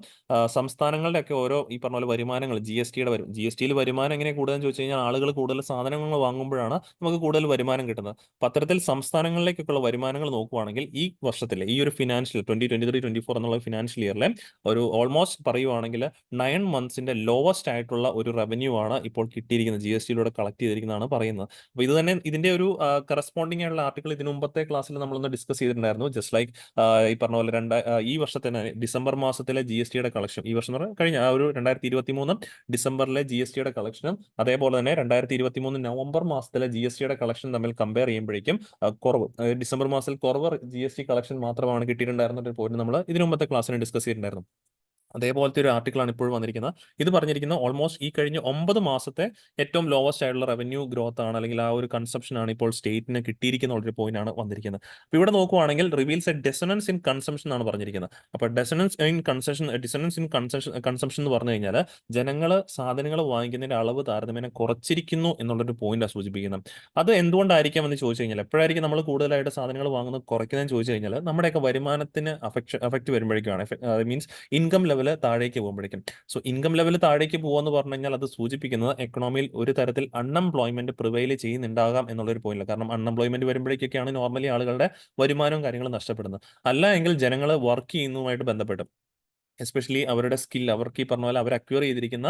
സംസ്ഥാനങ്ങളുടെ ഒക്കെ ഓരോ ഈ പറഞ്ഞ പോലെ വരുമാനങ്ങൾ GSTയിൽ വരുമാനം എങ്ങനെ കൂടുതലെന്ന് ചോദിച്ചു കഴിഞ്ഞാൽ ആളുകൾ കൂടുതൽ സാധനങ്ങൾ വാങ്ങുമ്പോഴാണ് നമുക്ക് കൂടുതൽ വരുമാനം കിട്ടുന്നത്. അപ്പോൾ അത്തരത്തിൽ സംസ്ഥാനങ്ങളിലേക്കൊക്കെയുള്ള വരുമാനങ്ങൾ നോക്കുവാണെങ്കിൽ ഈ വർഷത്തിലെ ഈ ഒരു ഫിനാൻഷ്യൽ 2023-24 എന്നുള്ള ഫിനാൻഷ്യൽ ഇയറിലെ ഒരു ഓൾമോസ്റ്റ് പറയുവാണെങ്കിൽ 9 monthsന്റെ ലോവസ്റ്റ് ആയിട്ടുള്ള ഒരു റവന്യൂ ആണ് ഇപ്പോൾ കിട്ടിയിരിക്കുന്നത് GSTയിലൂടെ കളക്ട് ചെയ്തിരിക്കുന്നതാണ് പറയുന്നത്. അപ്പോൾ ഇത് തന്നെ ഇതിന്റെ ഒരു കറസ്പോണ്ടിങ് ആയിട്ടുള്ള ആർട്ടിക്കിൾ ഇതിനു മുമ്പത്തെ ക്ലാസ്സിൽ നമ്മളൊന്ന് ഡിസ്കസ് ചെയ്തിട്ടുണ്ടായിരുന്നു. ജസ്റ്റ് ലൈക്ക് ഈ പറഞ്ഞ പോലെ ഈ വർഷത്തെ ഡിസംബർ മാസത്തിലെ ജി എസ് ടിയുടെ കളക്ഷൻ, ഈ വർഷം എന്ന് പറഞ്ഞാൽ കഴിഞ്ഞ ആ ഒരു 2023 ഡിസംബറിലെ ജി എസ് ടിയുടെ കളക്ഷനും അതേപോലെ തന്നെ 2023 നവംബർ മാസത്തിലെ ജി എസ് ടിയുടെ കളക്ഷൻ തമ്മിൽ കമ്പയർ ചെയ്യുമ്പോഴേക്കും കുറവ്, ഡിസംബർ മാസത്തിൽ കുറവ് ജി എസ് ടി കളക്ഷൻ മാത്രമാണ് കിട്ടിയിട്ടുണ്ടായിരുന്ന ഒരു പോയിന്റ് നമ്മൾ ഇതിനു മുമ്പത്തെ ക്ലാസ്സിൽ ഡിസ്കസ് ചെയ്തിട്ടുണ്ടായിരുന്നു. അതേപോലത്തെ ഒരു ആർട്ടിക്കിളാണ് ഇപ്പോഴും വന്നിരിക്കുന്നത്. ഇത് പറഞ്ഞിരിക്കുന്നത് ഓൾമോസ്റ്റ് ഈ കഴിഞ്ഞ 9 മാസത്തെ ഏറ്റവും ലോവസ്റ്റ് ആയിട്ടുള്ള റവന്യൂ ഗ്രോത്ത് ആണ്, അല്ലെങ്കിൽ ആ ഒരു കൺസംഷൻ ആണ് ഇപ്പോൾ സ്റ്റേറ്റിന് കിട്ടിയിരിക്കുന്ന ഒരു പോയിന്റ് ആണ് വന്നിരിക്കുന്നത്. അപ്പോൾ ഇവിടെ നോക്കുവാണെങ്കിൽ റിവീൽസ് എ ഡെസണൻസ് ഇൻ കൺസംഷൻ ആണ് പറഞ്ഞിരിക്കുന്നത്. അപ്പോൾ ഡെസണൻസ് ഇൻ കൺസംഷൻ എന്ന് പറഞ്ഞു കഴിഞ്ഞാൽ ജനങ്ങൾ സാധനങ്ങൾ വാങ്ങിക്കുന്നതിന്റെ അളവ് താരതമ്യേന കുറച്ചിരിക്കുന്നു എന്നുള്ളൊരു പോയിന്റാണ് സൂചിപ്പിക്കുന്നത്. അത് എന്തുകൊണ്ടായിരിക്കാം എന്ന് ചോദിച്ചു കഴിഞ്ഞാൽ, എപ്പോഴായിരിക്കും നമ്മൾ കൂടുതലായിട്ട് സാധനങ്ങൾ വാങ്ങുന്നത് കുറയ്ക്കുന്നതെന്ന് ചോദിച്ചു കഴിഞ്ഞാൽ നമ്മുടെയൊക്കെ വരുമാനത്തിന് അഫക്റ്റ് വരുമ്പോഴേക്കാണ്. മീൻസ് ഇൻകം ലെവൽ താഴേക്ക് പോകുമ്പോഴേക്കും. സോ ഇൻകം ലെവൽ താഴേക്ക് പോകുമെന്ന് പറഞ്ഞു കഴിഞ്ഞാൽ അത് സൂചിപ്പിക്കുന്നത് എക്കണോമിയിൽ ഒരു തരത്തിൽ അൺഎംപ്ലോയ്മെന്റ് പ്രിവെയിൽ ചെയ്യുന്നുണ്ടാകാം എന്നുള്ളൊരു പോയിന്റ്. കാരണം അൺഎംപ്ലോയ്മെന്റ് വരുമ്പോഴേക്കൊക്കെയാണ് നോർമലി ആളുകളുടെ വരുമാനവും കാര്യങ്ങളും നഷ്ടപ്പെടുന്നത്. അല്ല എങ്കിൽ ജനങ്ങൾ വർക്ക് ചെയ്യുന്നതുമായിട്ട് ബന്ധപ്പെട്ട് എസ്പെഷ്യലി അവരുടെ സ്കിൽ, അവർക്ക് ഈ പറഞ്ഞ പോലെ അവർ അക്വയർ ചെയ്തിരിക്കുന്ന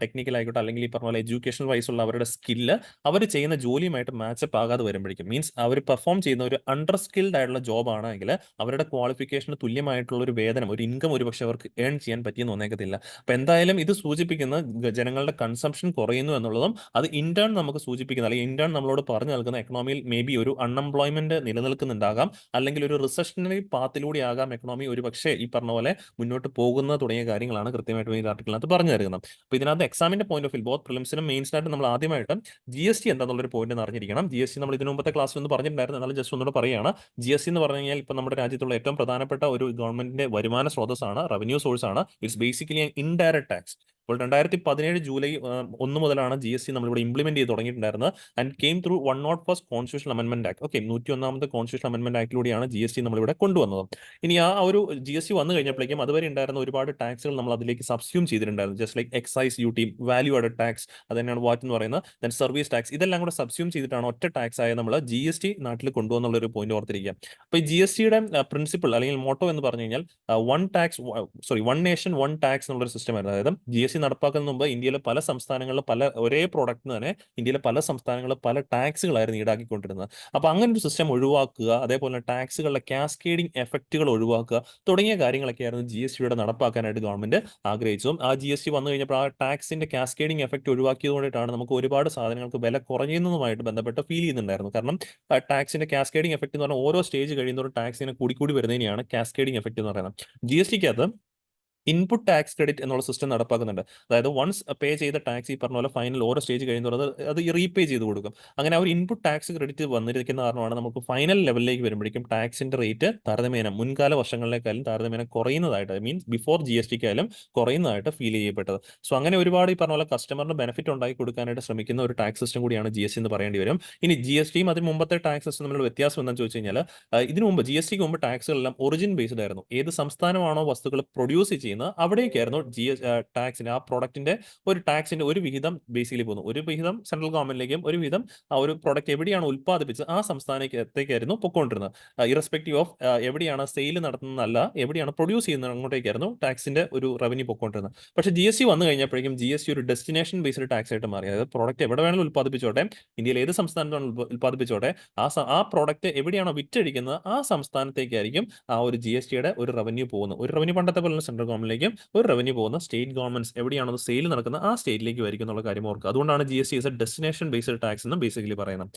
ടെക്നിക്കൽ ആയിക്കോട്ടെ, അല്ലെങ്കിൽ ഈ പറഞ്ഞ പോലെ എഡ്യൂക്കേഷൻ വൈസ് ഉള്ള അവരുടെ സ്കില്ല് അവർ ചെയ്യുന്ന ജോലിയുമായിട്ട് മാച്ചപ്പ് ആകാതെ വരുമ്പോഴേക്കും, മീൻസ് അവർ പെർഫോം ചെയ്യുന്ന ഒരു അണ്ടർ സ്കിൽഡ് ആയിട്ടുള്ള ജോബ് ആണെങ്കിൽ അവരുടെ ക്വാളിഫിക്കേഷന് തുല്യമായിട്ടുള്ള ഒരു വേതനം, ഒരു ഇൻകം ഒരുപക്ഷെ അവർക്ക് ഏൺ ചെയ്യാൻ പറ്റിയെന്ന് തോന്നേക്കത്തില്ല. അപ്പൊ എന്തായാലും ഇത് സൂചിപ്പിക്കുന്ന ജനങ്ങളുടെ കൺസംഷൻ കുറയുന്നു എന്നുള്ളതും അത് ഇന്റേൺ നമുക്ക് സൂചിപ്പിക്കുന്ന, അല്ലെങ്കിൽ ഇന്റേൺ നമ്മളോട് പറഞ്ഞു നൽകുന്ന എക്കണോമിയിൽ മേ ബി ഒരു അൺഎംപ്ലോയ്മെന്റ് നിലനിൽക്കുന്നുണ്ടാകാം, അല്ലെങ്കിൽ ഒരു റിസഷണറി പാത്തിലൂടെ ആകാം എക്കണോമി ഒരു പക്ഷേ ഈ പറഞ്ഞ പോലെ മുന്നോട്ട് പോകുന്നത് തുടങ്ങിയ കാര്യങ്ങളാണ് കൃത്യമായിട്ട് ഈ ആർട്ടിക്കിളിനകത്ത് പറഞ്ഞു തരുന്നത്. അപ്പോൾ ഇതിനകത്ത് എക്സാമിന്റെ പോയിന്റ് ഓഫ് വ്യൂ ബോത്ത് പ്രിലിംസിനും മെയിൻസിനായിട്ട് നമ്മൾ ആദ്യമായിട്ട് ജി എസ് ടി എന്താണെന്നുള്ളൊരു പോയിന്റ് അറിഞ്ഞിരിക്കണം. ജി എസ് ടി നമ്മൾ ഇതിനു മുമ്പത്തെ ക്ലാസ്സിൽ ഒന്ന് പറഞ്ഞിട്ടുണ്ടായിരുന്നു, എന്നാലും ജസ്റ്റ് ഒന്നുകൂടെ പറയുകയാണ്. ജി എസ് ടി എന്ന് പറഞ്ഞു കഴിഞ്ഞാൽ ഇപ്പം നമ്മുടെ രാജ്യത്തുള്ള ഏറ്റവും പ്രധാനപ്പെട്ട ഒരു ഗവൺമെന്റിന്റെ വരുമാന സ്രോതസ്സാണ്, റവന്യൂ സോഴ്സ് ആണ്. It's basically indirect tax. അപ്പോൾ 2017 ജൂലൈ 1 മുതലാണ് ജി എസ് ടി നമ്മളിവിടെ ഇംപ്ലിമെന്റ് ചെയ്ത് തുടങ്ങിയിട്ടുണ്ടായിരുന്നത്. And came through 101st constitution amendment act. Okay, 101ാമത്തെ കോൺസ്റ്റിറ്റ്യൂഷൻ അമെന്റ്മെന്റ് ആക്ടിലൂടെയാണ് ജി എസ് ടി നമ്മളിവിടെ കൊണ്ടുവന്നത്. ഇനി ആ ഒരു ജി എസ് ടി വന്നു കഴിഞ്ഞപ്പോഴേക്കും അതുവരെ ഉണ്ടായിരുന്ന ഒരുപാട് ടാക്സുകൾ നമ്മൾ അതിലേക്ക് സബ്സ്യൂം ചെയ്തിട്ടുണ്ടായിരുന്നു. Just like excise duty, value added tax, അത് തന്നെയാണ് വാറ്റ് എന്ന് പറയുന്നത്, ദെൻ സർവീസ് ടാക്സ്, ഇതെല്ലാം കൂടെ സബ്സ്യൂം ചെയ്തിട്ടാണ് ഒറ്റ ടാക്സ് ആയ നമ്മൾ ജി എസ് ടി നാട്ടിൽ കൊണ്ടുവന്നുള്ള ഒരു പോയിന്റ് ഓർത്തിരിക്കുക. അപ്പോൾ ഈ ജി എസ് ടിയുടെ പ്രിൻസിപ്പിൾ അല്ലെങ്കിൽ മോട്ടോ എന്ന് പറഞ്ഞു കഴിഞ്ഞാൽ വൺ നേഷൻ വൺ ടാക്സ് എന്നുള്ളൊരു സിസ്റ്റം ആയിരുന്നു. അതായത് ജി എസ് ടി നടപ്പാക്കുന്ന മുമ്പ് ഇന്ത്യയിലെ പല സംസ്ഥാനങ്ങളിലും ഒരേ പ്രോഡക്റ്റിന് തന്നെ ഇന്ത്യയിലെ പല സംസ്ഥാനങ്ങളിലും പല ടാക്സുകളായിരുന്നു ഈടാക്കിക്കൊണ്ടിരുന്നത്. അപ്പോൾ അങ്ങനെ ഒരു സിസ്റ്റം ഒഴിവാക്കുക, അതേപോലെ ടാക്സുകളുടെ കാസ്കേഡിംഗ് എഫക്റ്റുകൾ ഒഴിവാക്കുക തുടങ്ങിയ കാര്യങ്ങളൊക്കെയായിരുന്നു ജി എസ് ടിയുടെ നടപ്പാക്കാനായിട്ട് ഗവൺമെന്റ് ആഗ്രഹിച്ചതും. ആ ജി എസ് ടി വന്നു കഴിഞ്ഞപ്പോൾ ആ ടാക്സിന്റെ കാസ്കേഡിംഗ് എഫക്ട് ഒഴിവാക്കിയത് കൊണ്ടിട്ടാണ് നമുക്ക് ഒരുപാട് സാധനങ്ങൾക്ക് വില കുറയുന്നതുമായിട്ട് ബന്ധപ്പെട്ട് ഫീൽ ചെയ്യുന്നുണ്ടായിരുന്നു. കാരണം ടാക്സിന്റെ കാസ്കേഡിംഗ് എഫക്ട് എന്ന് പറഞ്ഞാൽ ഓരോ സ്റ്റേജ് കഴിയുന്നതോറും ടാക്സിനെ കൂടി വരുന്നതിനെയാണ് കാസ്കേഡിംഗ് എഫക്ട് എന്ന് പറയുന്നത്. ജി എസ് ടിക്കകത്ത് ഇൻപുട്ട് ടാക്സ് ക്രെഡിറ്റ് എന്നുള്ള സിസ്റ്റം നടപ്പാക്കുന്നുണ്ട്. അതായത് വൺസ് പേ ചെയ്ത ടാക്സ് ഈ പറഞ്ഞ പോലെ ഫൈനൽ ഓരോ സ്റ്റേജ് കഴിയുമ്പോൾ അത് റീപേ ചെയ്ത് കൊടുക്കും. അങ്ങനെ ആ ഒരു ഇൻപുട്ട് ടാക്സ് ക്രെഡിറ്റ് വന്നിരിക്കുന്ന കാരണമാണ് നമുക്ക് ഫൈനൽ ലെവലിലേക്ക് വരുമ്പോഴേക്കും ടാക്സിന്റെ റേറ്റ് താരതമ്യേന മുൻകാല വർഷങ്ങളിലേക്കാളും താരതമ്യേന കുറയുന്നതായിട്ട്, മീൻസ് ബിഫോർ ജി എസ് ടിക്കായാലും കുറയുന്നതായിട്ട് ഫീൽ ചെയ്യപ്പെട്ടത്. സോ അങ്ങനെ ഒരുപാട് ഈ പറഞ്ഞ പോലെ കസ്റ്റമറിന് ബെനിഫിറ്റ് ഉണ്ടാക്കി കൊടുക്കാനായിട്ട് ശ്രമിക്കുന്ന ഒരു ടാക്സ് സിസ്റ്റം കൂടിയാണ് ജി എസ് ടി എന്ന് പറയേണ്ടി വരും. ഇനി ജി എസ് ടിയും അതിന് മുമ്പത്തെ ടാക്സ് സിസ്റ്റം തമ്മിലുള്ള വ്യത്യാസം എന്താണെന്ന് ചോദിച്ചു കഴിഞ്ഞാൽ, ഇതിനു മുമ്പ് ജി എസ് ടിക്ക് മുമ്പ് ടാക്സുകളെല്ലാം ഒറിജിൻ ബേസ്ഡ് ആയിരുന്നു. ഏത് സംസ്ഥാനമാണോ വസ്തുക്കൾ പ്രൊഡ്യൂസ് ചെയ്യുന്നത് അവിടേക്കായിരുന്നു ടാക്സിന്റെ ആ പ്രോഡക്റ്റിന്റെ ഒരു വിഹിതം ബേസിക്കലി പോകുന്നു. ഒരു വിഹിതം സെൻട്രൽ ഗവൺമെന്റിലേക്കും ഒരു വിഹിതം ആ ഒരു പ്രോഡക്റ്റ് എവിടെയാണ് ഉത്പാദിപ്പിച്ചത് ആ സംസ്ഥാനത്തേക്കായിരുന്നു പൊക്കോണ്ടിരുന്നത്. ഇറസ്പെക്റ്റീവ് ഓഫ് എവിടെയാണ് സെയിൽ നടത്തുന്നതല്ല, എവിടെയാണ് പ്രൊഡ്യൂസ് ചെയ്യുന്നത് അങ്ങോട്ടേക്കായിരുന്നു ടാക്സിന്റെ ഒരു റവന്യൂ പൊക്കോണ്ടിരുന്നത്. പക്ഷേ ജി എസ് ടി വന്നു കഴിഞ്ഞപ്പോഴേക്കും ജി എസ് ടി ഒരു ഡെസ്റ്റിനേഷൻ ബേസ്ഡ് ടാക്സ് ആയിട്ട് മാറി. അതായത് പ്രോഡക്റ്റ് എവിടെ വേണമെങ്കിലും ഉത്പാദിപ്പിച്ചോട്ടെ, ഇന്ത്യയിൽ ഏത് സംസ്ഥാനത്താണ് ഉത്പാദിപ്പിച്ചോട്ടെ, ആ പ്രോഡക്റ്റ് എവിടെയാണോ വിറ്റഴിക്കുന്നത് ആ സംസ്ഥാനത്തേക്കായിരിക്കും ആ ഒരു ജി എസ് ടിയുടെ ഒരു റവന്യൂ പോകുന്നത്. ഒരു റവന്യൂ പണ്ടത്തെ പോലെ സെൻട്രൽ ഗവൺമെന്റിലേക്കും ഒരു റവന്യൂ പോകുന്ന സ്റ്റേറ്റ് ഗവൺമെന്റ്സ് എവിടെയാണോ സെയിൽ നടക്കുന്നത് ആ സ്റ്റേറ്റിലേക്ക് ആയിരിക്കും എന്നുള്ള കാര്യം ഓർക്കുക. അതുകൊണ്ടാണ് G S T A destination based tax എന്ന് ബേസിക്കലി പറയുന്നത്.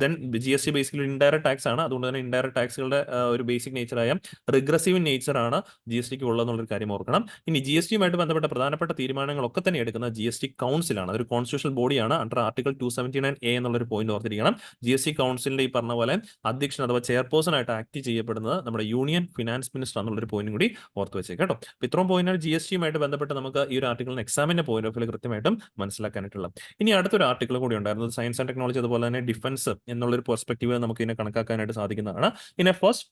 Then G S T basically indirect tax ആണ്. അതുകൊണ്ട് തന്നെ ഇൻഡയറക്ട് ടാക്സുകളുടെ ഒരു ബേസിക് നേച്ചറായ റിഗ്രസീവ് നേച്ചർ ആണ് ജി എസ് ടിക്ക് ഉള്ളതെന്നുള്ളൊരു കാര്യം ഓർക്കണം. ഇനി ജി എസ് ടിയുമായിട്ട് ബന്ധപ്പെട്ട പ്രധാനപ്പെട്ട തീരുമാനങ്ങളൊക്കെ തന്നെ എടുക്കുന്ന ജി എസ് ടി കൗൺസിലാണ്. അതൊരു കോൺസ്റ്റിറ്റ്യൂഷണൽ ബോഡിയാണ്. അണ്ടർ ആർട്ടിക്കിൾ 279A എന്നുള്ളൊരു പോയിന്റ് ഓർത്തിരിക്കണം. ജി എസ് ടി കൗൺസിലിന്റെ ഈ പറഞ്ഞ പോലെ അധ്യക്ഷൻ അഥവാ ചെയർപേഴ്സൺ ആയിട്ട് ആക്ട് ചെയ്യപ്പെടുന്നത് നമ്മുടെ യൂണിയൻ ഫിനാൻസ് മിനിസ്റ്റർ എന്നുള്ളൊരു പോയിന്റ് കൂടി ഓർത്ത് വെച്ചേക്കാം കേട്ടോ. ഇത്രയും പോയിന്റാണ് ജി എസ് ടിയുമായിട്ട് ബന്ധപ്പെട്ട് നമുക്ക് ഈ ഒരു ആർട്ടിക്കിളിന് എക്സാമിന്റെ പോയിന്റ് ഓഫ് വ്യൂ കൃത്യമായിട്ടും മനസ്സിലാക്കാനായിട്ടുള്ളത്. ഇനി അടുത്തൊരു ആർട്ടിക്കിൾ കൂടി ഉണ്ടായിരുന്നത് സയൻസ് ആൻഡ് ടെക്നോളജി അതുപോലെ തന്നെ ഡിഫൻസ് എന്നുള്ളൊരു പെർസ്പെക്റ്റീവ് നമുക്ക് ഇതിനെ കണക്കാക്കാനായിട്ട് സാധിക്കുന്നതാണ്. ഇനി first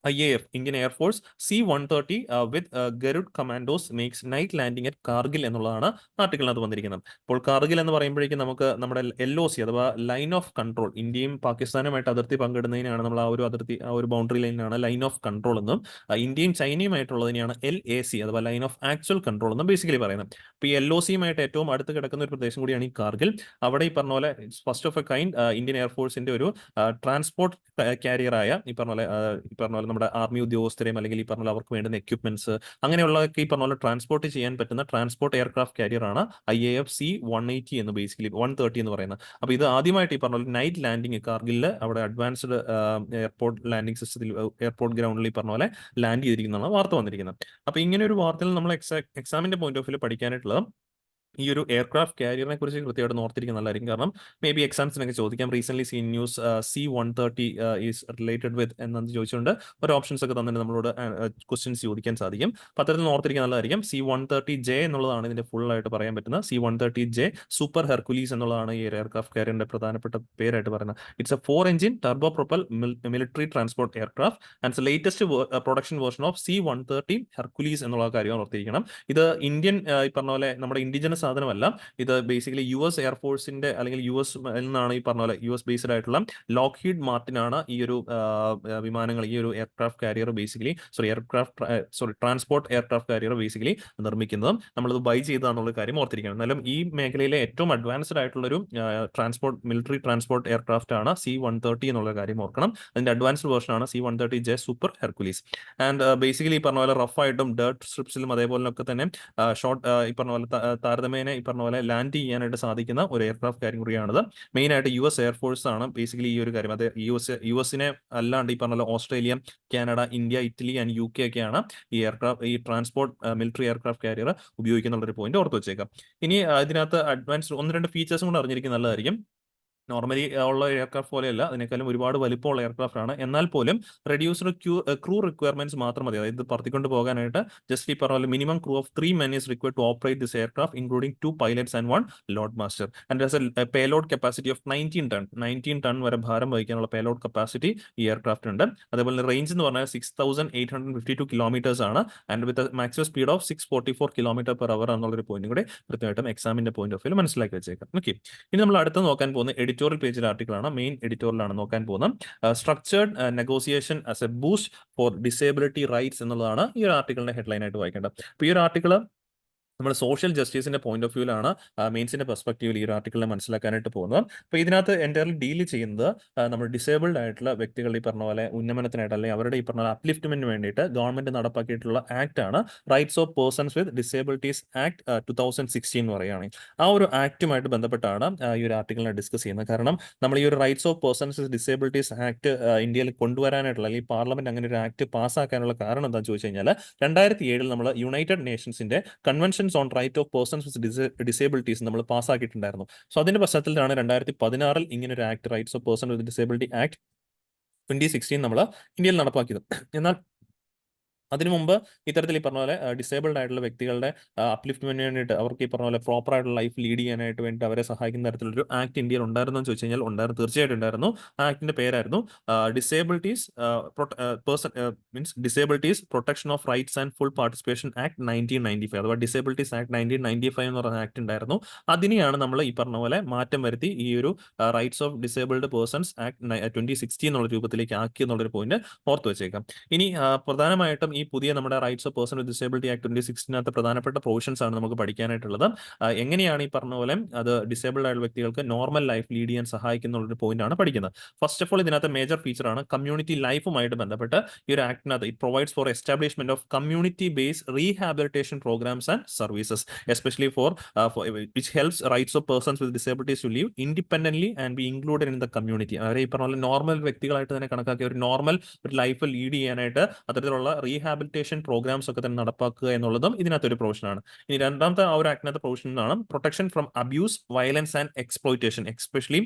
IAF, Indian Air Force C-130 with Garud Commandos makes night landing at Kargil എന്നുള്ളതാണ് ആർട്ടിക്കിളിനകത്ത് വന്നിരിക്കുന്നത്. അപ്പോൾ കാർഗിൽ എന്ന് പറയുമ്പോഴേക്കും നമുക്ക് നമ്മുടെ LOC അഥവാ ലൈൻ ഓഫ് കൺട്രോൾ, ഇന്ത്യയും പാകിസ്ഥാനുമായിട്ട് അതിർത്തി പങ്കിടുന്നതിനാണ് നമ്മൾ ആ ഒരു ബൗണ്ടറി ലൈനാണ് ലൈൻ ഓഫ് കൺട്രോൾ എന്നും ഇന്ത്യയും ചൈനയുമായിട്ടുള്ളതിനെയാണ് LAC അഥവാ ലൈൻ ഓഫ് ആക്ച്വൽ കൺട്രോൾ എന്നും ബേസിക്കലി പറയുന്നത്. അപ്പോൾ ഈ LOCയുമായിട്ട് ഏറ്റവും അടുത്ത് കിടക്കുന്ന ഒരു പ്രദേശം കൂടിയാണ് ഈ കാർഗിൽ. അവിടെ ഈ പറഞ്ഞ പോലെ first of a kind Indian എയർഫോഴ്സിന്റെ ഒരു ട്രാൻസ്പോർട്ട് കാരിയറായ ഈ പറഞ്ഞ പോലെ നമ്മുടെ ആർമി ഉദ്യോഗസ്ഥരെയും അല്ലെങ്കിൽ ഈ പറഞ്ഞ അവർക്ക് വേണ്ടുന്ന എക്യുപ്മെന്റ്സ് അങ്ങനെയുള്ളതൊക്കെ ഈ പറഞ്ഞ പോലെ ട്രാൻസ്പോർട്ട് ചെയ്യാൻ പറ്റുന്ന ട്രാൻസ്പോർട്ട് എയർക്രാഫ്റ്റ് കാരിയറാണ് IAF C-180 എന്ന് ബേസിക്കലി 130 എന്ന് പറയുന്നത്. അപ്പോൾ ഇത് ആദ്യമായിട്ട് ഈ പറഞ്ഞ പോലെ നൈറ്റ് ലാൻഡിങ് കാർഗിലിൽ അവിടെ അഡ്വാൻസ്ഡ് എയർപോർട്ട് ലാൻഡിംഗ് സിസ്റ്റത്തിൽ എയർപോർട്ട് ഗ്രൗണ്ടിൽ ഈ പറഞ്ഞ പോലെ ലാൻഡ് ചെയ്തിരിക്കുന്നതാണ് വാർത്ത വന്നിരിക്കുന്നത്. അപ്പോൾ ഇങ്ങനെ ഒരു വാർത്തയിൽ നമ്മൾ എക്സാമിന്റെ പോയിന്റ് ഓഫ് വ്യൂ പഠിക്കാനായിട്ടുള്ളത് ഈ ഒരു എയർക്രാഫ്റ്റ് കാരിയറിനെ കുറിച്ച് കൃത്യമായിട്ട് ഓർത്തിരിക്കുന്ന നല്ലതായിരിക്കും. കാരണം മേ ബി എക്സാംസിനൊക്കെ ചോദിക്കാം. Recent seen news C-130 is related with എന്നു ചോദിച്ചുകൊണ്ട് ഒരു ഓപ്ഷൻസ് ഒക്കെ തന്നിട്ട് നമ്മളോട് ക്വസ്റ്റ്യൻസ് ചോദിക്കാൻ സാധിക്കും. അപ്പോൾ അത്തരത്തിൽ ഓർത്തിരിക്കാൻ നല്ലതായിരിക്കും. C-130J എന്നുള്ളതാണ് ഇതിന്റെ ഫുൾ ആയിട്ട് പറയാൻ പറ്റുന്നത്. C-130J സൂപ്പർ ഹെർക്കുലീസ് എന്നുള്ളതാണ് ഈ എയർക്രാഫ്റ്റ് കാരിയറിന്റെ പ്രധാനപ്പെട്ട പേരായിട്ട് പറയുന്നത്. It's A 4-engine turbo Propel military transport aircraft and latest production version of C-130 Hercules എന്നുള്ള കാര്യം ഓർത്തിരിക്കണം. ഇത് ഇന്ത്യൻ ഈ പറഞ്ഞ പോലെ നമ്മുടെ ഇൻഡിജിനസ് സാധനമല്ല. ഇത് ബേസിക്കലി US എയർഫോഴ്സിന്റെ അല്ലെങ്കിൽ US എന്നാണ് ഈ പറഞ്ഞ പോലെ US ബേസ്ഡ് ആയിട്ടുള്ള ലോക്ഹീഡ് മാർട്ടിനാണ് ഈ ഒരു വിമാനങ്ങൾ, ഈ ഒരു aircraft carrier basically transport aircraft carrier basically നിർമ്മിക്കുന്നതും നമ്മളിത് ബൈ ചെയ്തതാണെന്നുള്ള കാര്യം ഓർത്തിരിക്കണം. എന്നാലും ഈ മേഖലയിലെ ഏറ്റവും അഡ്വാൻസ്ഡ് ആയിട്ടുള്ള ഒരു മിലിറ്ററി ട്രാൻസ്പോർട്ട് എയർക്രാഫ്റ്റ് ആണ് C-130 എന്നുള്ള കാര്യം ഓർക്കണം. അതിന്റെ അഡ്വാൻസ്ഡ് വേർഷൻ ആണ് C-130J super Hercules. And basically ഈ പറഞ്ഞ പോലെ റഫായിട്ടും ഡേർട്ട് സ്ട്രിപ്സിലും അതേപോലെ ഒക്കെ തന്നെ ഷോർട്ട് ഈ പറഞ്ഞ പോലെ താരതമ്യേന ഈ പറഞ്ഞ പോലെ ലാൻഡ് ചെയ്യാനായിട്ട് സാധിക്കുന്ന ഒരു എയർക്രാഫ്റ്റ് കാരിയറിയാണിത്. മെയിൻ ആയിട്ട് US എയർഫോഴ്സ് ആണ് ബേസിക്കലി ഈ ഒരു കാര്യം. അത് യുഎസിനെ അല്ലാണ്ട് ഈ പറഞ്ഞ പോലെ Australia, Canada, India, Italy and UK ഒക്കെയാണ് ഈ ട്രാൻസ്പോർട്ട് മിലിറ്ററി എയർക്രാഫ്റ്റ് കാരിയർ ഉപയോഗിക്കുന്ന ഒരു പോയിന്റ് ഓർത്ത് വെച്ചേക്കാം. ഇനി ഇതിനകത്ത് അഡ്വാൻസ് 1-2 ഫീച്ചേഴ്സും കൂടെ അറിഞ്ഞിരിക്കുന്നത് നല്ലതായിരിക്കും. നോർമലി ഉള്ള എയർക്രാഫ്റ്റ് പോലെയല്ല, അതിനേക്കാളും ഒരുപാട് വലിപ്പമുള്ള എയർക്രാഫ്റ്റ് ആണ്. എന്നാൽ പോലും റെഡ്യൂസ്ഡ് ക്രൂ റിക്വയർമെന്റ്സ് മാത്രം മതി. അതായത് പറത്തിക്കൊണ്ട് പോകാനായിട്ട് ജസ്റ്റ് ഈ പറഞ്ഞ minimum crew of 3 men is required to operate this aircraft, including 2 pilots and 1 load master. And there's a payload capacity of 19 ton വരെ ഭാരം വഹിക്കാനുള്ള പേലോഡ് കപ്പാസിറ്റി ഈ എയർക്രാഫ്റ്റ് ഉണ്ട്. അതേപോലെ റേഞ്ച് എന്ന് പറഞ്ഞാൽ 6,852 കിലോമീറ്റേഴ്സ് ആണ്. And with maximum speed of 644 km/h എന്നുള്ളൊരു point കൂടെ കൃത്യമായിട്ടും എക്സാമിന്റെ പോയിന്റ് ഓഫ് വ്യൂ മനസ്സിലാക്കി വെച്ചേക്കാം. ഓക്കെ, ഇനി നമ്മൾ അടുത്ത് നോക്കാൻ പോകുന്ന എഡിറ്റോറിയൽ പേജിലെ ആർട്ടിക്കിളാണ്. മെയിൻ എഡിറ്റോറിയലാണ് നോക്കാൻ പോകുന്നത്. Structured negotiation as a boost for disability rights എന്നുള്ളതാണ് ഈ ഒരു ആർട്ടിക്കിളിന്റെ ഹെഡ്ലൈൻ ആയിട്ട് വായിക്കേണ്ടത്. അപ്പോൾ ഈ ഒരു ആർട്ടിക്കിൾ നമ്മൾ സോഷ്യൽ ജസ്റ്റിസിന്റെ പോയിന്റ് ഓഫ് വ്യൂലാണ് മെയിൻസിന്റെ പെർസ്പെക്റ്റീവിൽ ഈ ഒരു ആർട്ടിക്കിളിനെ മനസ്സിലാക്കാനായിട്ട് പോകുന്നത്. അപ്പോൾ ഇതിനകത്ത് എൻ്റയർലി ഡീൽ ചെയ്യുന്നത് നമ്മൾ ഡിസേബിൾഡ് ആയിട്ടുള്ള വ്യക്തികൾ ഈ പറഞ്ഞ പോലെ ഉന്നമനത്തിനായിട്ട് അല്ലെങ്കിൽ അവരുടെ ഈ പറഞ്ഞ അപ്ലിഫ്റ്റ്മെന്റിന് വേണ്ടിയിട്ട് ഗവൺമെന്റ് നടപ്പാക്കിയിട്ടുള്ള ആക്ട് ആണ് rights of persons with disabilities act 2016 എന്ന് പറയുകയാണെങ്കിൽ ആ ഒരു ആക്ടുമായിട്ട് ബന്ധപ്പെട്ടാണ് ഈ ഒരു ആർട്ടിക്കിളിനെ ഡിസ്കസ് ചെയ്യുന്നത്. കാരണം നമ്മൾ ഈ ഒരു rights of persons with disabilities act ഇന്ത്യയിൽ കൊണ്ടുവരാനായിട്ടുള്ള അല്ലെങ്കിൽ പാർലമെന്റ് അങ്ങനെ ഒരു ആക്ട് പാസ്സാക്കാനുള്ള കാരണം എന്താണെന്ന് ചോദിച്ചു കഴിഞ്ഞാൽ 2007 നമ്മൾ യുണൈറ്റഡ് നേഷൻസിന്റെ convention on right of persons with disabilities നമ്മൾ പാസ്സാക്കിയിട്ടുണ്ടായിരുന്നു. സോ അതിന്റെ പശ്ചാത്തലത്തിലാണ് 2016 ഇങ്ങനെ ഒരു act rights of person with disability act 2016 നമ്മൾ ഇന്ത്യയിൽ നടപ്പാക്കിയത്. എന്നാൽ അതിനു മുമ്പ് ഇത്തരത്തിൽ ഈ പറഞ്ഞ പോലെ ഡിസേബിൾഡ് ആയിട്ടുള്ള വ്യക്തികളുടെ അപ്ലിഫ്റ്റ്മെന്റിന് വേണ്ടിയിട്ട് അവർക്ക് ഈ പറഞ്ഞ പോലെ പ്രോപ്പർ ആയിട്ടുള്ള ലൈഫ് ലീഡ് ചെയ്യാനായിട്ട് വേണ്ടി അവരെ സഹായിക്കുന്ന തരത്തിലൊരു ആക്ട് ഇന്ത്യയിൽ ഉണ്ടായിരുന്നു എന്ന് ചോദിച്ചു കഴിഞ്ഞാൽ ഉണ്ടായിരുന്നു, തീർച്ചയായിട്ടും ഉണ്ടായിരുന്നു. ആ ആക്ടിന്റെ പേരായിരുന്നു disabilities disabilities protection of rights and full participation act 1995 അഥവാ ഡിസേബിലിറ്റീസ് ആക്ട് 1995 എന്ന് പറയുന്ന ആക്ട് ഉണ്ടായിരുന്നു. അതിനെയാണ് നമ്മൾ ഈ പറഞ്ഞ പോലെ മാറ്റം വരുത്തി ഈ ഒരു rights of disabled persons act 2016 എന്നുള്ള രൂപത്തിലേക്ക് ആക്കി എന്നുള്ളൊരു പോയിന്റ് ഓർത്ത് വെച്ചേക്കാം. ഇനി പ്രധാനമായിട്ടും ഈ പുതിയ നമ്മുടെ rights of person with disability act 2016 പ്രധാനപ്പെട്ട പ്രൊവിഷൻസ് ആണ് നമുക്ക് പഠിക്കാനായിട്ടുള്ളത്. എങ്ങനെയാണ് ഈ പറഞ്ഞ പോലെ അത് ഡിസേബിൾഡ് ആയിട്ടുള്ള വ്യക്തികൾക്ക് നോർമൽ ലൈഫ് ലീഡ് ചെയ്യാൻ സഹായിക്കുന്ന ഒരു പോയിന്റ് ആണ് പഠിക്കുന്നത്. ഫസ്റ്റ് ഓഫ് ഓൾ ഇതിനകത്ത് മേജർ ഫീച്ചർ ആണ് കമ്മ്യൂണിറ്റി ലൈഫുമായിട്ട് ബന്ധപ്പെട്ട് ഈ ഒരു ആക്ടിനകത്ത് it provides for establishment of community based rehabilitation programs and services especially for which helps rights of persons with disabilities to live independently and be included in the community. അവരെ ഈ പറഞ്ഞ പോലെ നോർമൽ വ്യക്തികളായിട്ട് തന്നെ കണക്കാക്കിയ ഒരു നോർമൽ ഒരു life lead ചെയ്യാനായിട്ട് അത്തരത്തിലുള്ള റീഹാബിലിറ്റേഷൻ പ്രോഗ്രാംസ് ഒക്കെ തന്നെ നടപ്പാക്കുക എന്നുള്ളതും ഇതിനകത്തൊരു പ്രൊവിഷനാണ്. ഇനി രണ്ടാമത്തെ ആ ഒരു ആക്ടിനകത്ത് പ്രൊവിഷനാണ് protection from abuse, violence and exploitation. Especially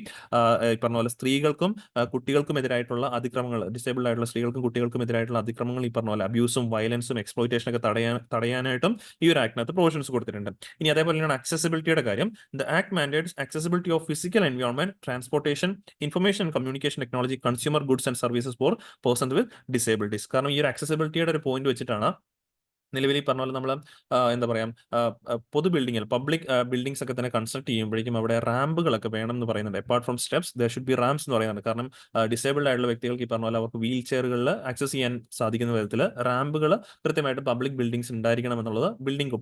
ഈ പറഞ്ഞ പോലെ സ്ത്രീകൾക്കും കുട്ടികൾക്കും എതിരായിട്ടുള്ള അതിക്രമങ്ങൾ, ഡിസേബിൾഡ് ആയിട്ടുള്ള സ്ത്രീകൾക്കും കുട്ടികൾക്കും എതിരായിട്ടുള്ള അതിക്രമങ്ങൾ ഈ പറഞ്ഞ പോലെ അബ്യൂസും വയലൻസും എക്സ്പ്ലോയിറ്റേഷൻ ഒക്കെ തടയാനായിട്ടും ഈ ഒരു ആക്ടിനകത്ത് പ്രൊവിഷൻസ് കൊടുത്തിട്ടുണ്ട്. ഇനി അതേപോലെ തന്നെയാണ് അക്സസിബിലിറ്റിയുടെ കാര്യം. The act mandates accessibility of physical environment, transportation, information and communication technology, consumer goods and services for persons with disabilities. കാരണം ഈ ഒരു accessibility-യുടെ ഒരു പോയിന്റ് വെച്ചിട്ടാണ് നിലവിൽ ഈ പറഞ്ഞ പോലെ നമ്മൾ എന്താ പറയുക, പൊതു ബിൽഡിങ്ങിൽ പബ്ലിക് ബിൽഡിങ്സ് ഒക്കെ തന്നെ കൺസ്ട്രക്ട് ചെയ്യുമ്പോഴേക്കും അവിടെ റാമ്പുകളൊക്കെ വേണം എന്ന് പറയുന്നുണ്ട്. Apart from steps there should be rams എന്ന് പറയുന്നുണ്ട്. കാരണം ഡിസേബിൾഡ് ആയിട്ടുള്ള വ്യക്തികൾക്ക് ഈ പറഞ്ഞ പോലെ അവർക്ക് വീൽ ചെയറുകളിൽ ആക്സസ് ചെയ്യാൻ സാധിക്കുന്ന വിധത്തിൽ റാമ്പുകൾ കൃത്യമായിട്ട് പബ്ലിക് ബിൽഡിങ്സ് ഉണ്ടായിരിക്കണം എന്നുള്ളത്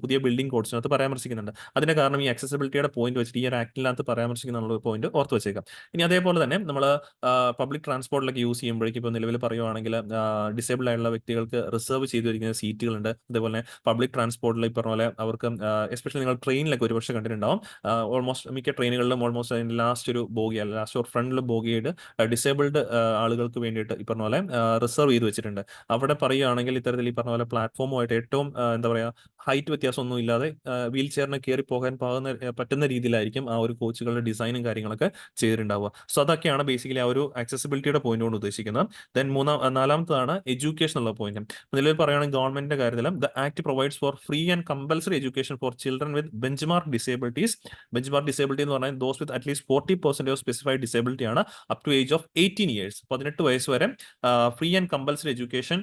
പുതിയ ബിൽഡിംഗ് കോഡ്സിനകത്ത് പരാമർശിക്കുന്നുണ്ട്. അതിന്റെ കാരണം ഈ accessibility-യുടെ പോയിന്റ് വെച്ചിട്ട് ഈ ഒരു ആക്ടിനകത്ത് പരാമർശിക്കുന്ന പോയിന്റ് ഓർത്ത് വെച്ചേക്കാം. ഇനി അതേപോലെ തന്നെ നമ്മൾ പബ്ലിക് ട്രാൻസ്പോർട്ടിലൊക്കെ യൂസ് ചെയ്യുമ്പോഴേക്കും ഇപ്പോൾ നിലവിൽ പറയുവാണെങ്കിൽ ഡിസേബിൾഡ് ആയിട്ടുള്ള വ്യക്തികൾക്ക് റിസർവ് ചെയ്തിരിക്കുന്ന സീറ്റുകളുണ്ട്. അതേപോലെ പബ്ലിക് ട്രാൻസ്പോർട്ടിൽ ഈ പറഞ്ഞ പോലെ അവർക്ക് എസ്പെഷ്യലി നിങ്ങൾ ട്രെയിനിലൊക്കെ ഒരുപക്ഷെ കണ്ടിട്ടുണ്ടാവും. ഓൾമോസ്റ്റ് മിക്ക ട്രെയിനുകളിലും ഓൾമോസ്റ്റ് അതിൻ്റെ ലാസ്റ്റ് ഒരു ബോഗി അല്ല ലാസ്റ്റ് ഒരു ഫ്രണ്ടിൽ ബോഗിയായിട്ട് ഡിസേബിൾഡ് ആളുകൾക്ക് വേണ്ടിയിട്ട് ഈ പറഞ്ഞ പോലെ റിസർവ് ചെയ്ത് വെച്ചിട്ടുണ്ട്. അവിടെ പറയുകയാണെങ്കിൽ ഇത്തരത്തിൽ ഈ പറഞ്ഞ പോലെ പ്ലാറ്റ്ഫോമുമായിട്ട് ഏറ്റവും എന്താ പറയുക ഹൈറ്റ് വ്യത്യാസമൊന്നും ഇല്ലാതെ വീൽ ചെയറിന് കയറി പോകാൻ പറ്റുന്ന രീതിയിലായിരിക്കും ആ ഒരു കോച്ചുകളുടെ ഡിസൈനും കാര്യങ്ങളൊക്കെ ചെയ്തിട്ടുണ്ടാവുക. സോ അതൊക്കെയാണ് ബേസിക്കലി ആ ഒരു ആക്സസിബിലിറ്റിയുടെ പോയിന്റ് കൊണ്ട് ഉദ്ദേശിക്കുന്നത്. ദെൻ നാലാമത്തതാണ് എഡ്യൂക്കേഷൻ എന്നുള്ള പോയിന്റ്. നിലവിൽ പറയുകയാണെങ്കിൽ ഗവൺമെന്റിന്റെ കാര്യത്തിൽ the act provides for free and compulsory education for children with benchmark disabilities. Benchmark disability എന്ന് പറഞ്ഞാൽ those with at least 40% of specified disability ആണ് up to age of 18 years. 18 വയസ്സ് വരെ free and compulsory education